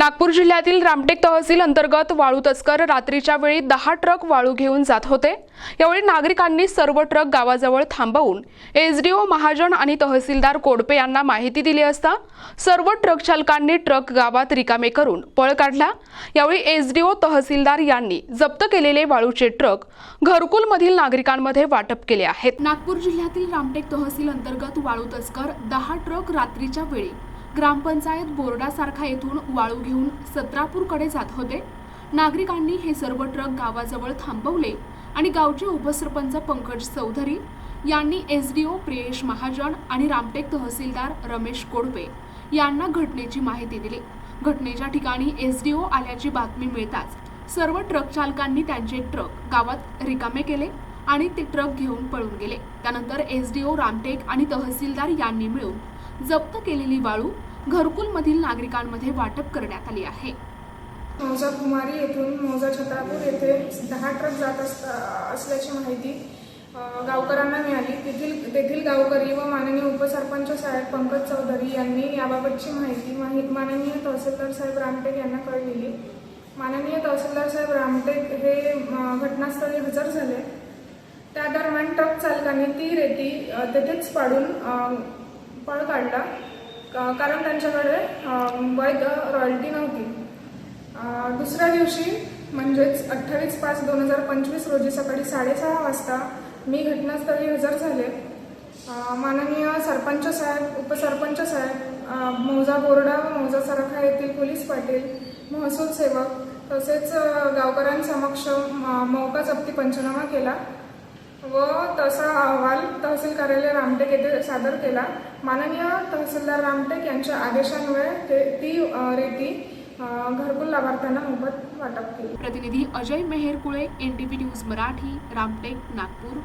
नागपूर जिल्ह्यातील रामटेक तहसील अंतर्गत वाळू तस्कर रात्रीच्या वेळी 10 ट्रक वाळू घेऊन जात होते। यावेळी नागरिकांनी सर्व ट्रक गावाजवळ थांबवून एसडीओ महाजन आणि तहसीलदार कोडपे यांना माहिती दिली असता सर्व ट्रक चालकांनी ट्रक गावात रिकामे करून पळ काढला। यावेळी एसडीओ तहसीलदार यांनी जप्त केलेले वाळूचे ट्रक घरकुलमधील नागरिकांमध्ये वाटप केले आहेत। नागपूर जिल्ह्यातील रामटेक तहसील अंतर्गत वाळू तस्कर 10 ट्रक रात्रीच्या वेळी ग्रामपंचायत बोर्डासारखा येथून वाळू घेऊन सत्रापूरकडे जात होते। नागरिकांनी हे सर्व ट्रक गावाजवळ थांबवले आणि गावचे उपसरपंच पंकज चौधरी यांनी एसडीओ प्रियेश महाजन आणि रामटेक तहसीलदार रमेश कोडपे यांना घटनेची माहिती दिली। घटनेच्या ठिकाणी एसडीओ आल्याची बातमी मिळताच सर्व ट्रक चालकांनी त्यांचे ट्रक गावात रिकामे केले आणि ते ट्रक घेऊन पळून गेले। त्यानंतर एसडीओ रामटेक आणि तहसीलदार यांनी मिळून जप्त केलेली वाळू घरकुलमधील नागरिकांमध्ये वाटप करण्यात आली आहे। मौजा कुमारी येथून मौजा छत्रापूर येथे 10 ट्रक जात असल्याची माहिती गावकऱ्यांना मिळाली। तेथील गावकरी व माननीय उपसरपंच साहेब पंकज चौधरी यांनी याबाबतची माहिती माननीय तहसीलदार साहेब रामटेक यांना कळविली। माननीय तहसीलदार साहेब रामटेक हे घटनास्थळी हजर झाले। त्या दरम्यान ट्रक चालकांनी ती रेती तेथेच पाडून पळ काढला, कारण त्यांच्याकडे वैध रॉयल्टी नव्हती। दुसऱ्या दिवशी म्हणजेच 28/5/2025 रोजी सकाळी 6:30 वाजता मी घटनास्थळी हजर झाले। माननीय सरपंच साहेब, उपसरपंच साहेब, मौजा बोर्डा व मौजा सराखा येथील पोलीस पाटील, महसूल सेवक तसेच गावकऱ्यांसमक्ष मौका जप्ती पंचनामा केला व तसा अहवाल तहसील कार्यालय रामटेक येथे सादर केला। माननीय तहसीलदार रामटेक यांच्या आदेशान्वये ती रेती घरकुल लाभार्थ्यांना मोफत वाटप केली। प्रतिनिधी अजय मेहेरकुळे, NTV न्यूज मराठी, रामटेक, नागपूर।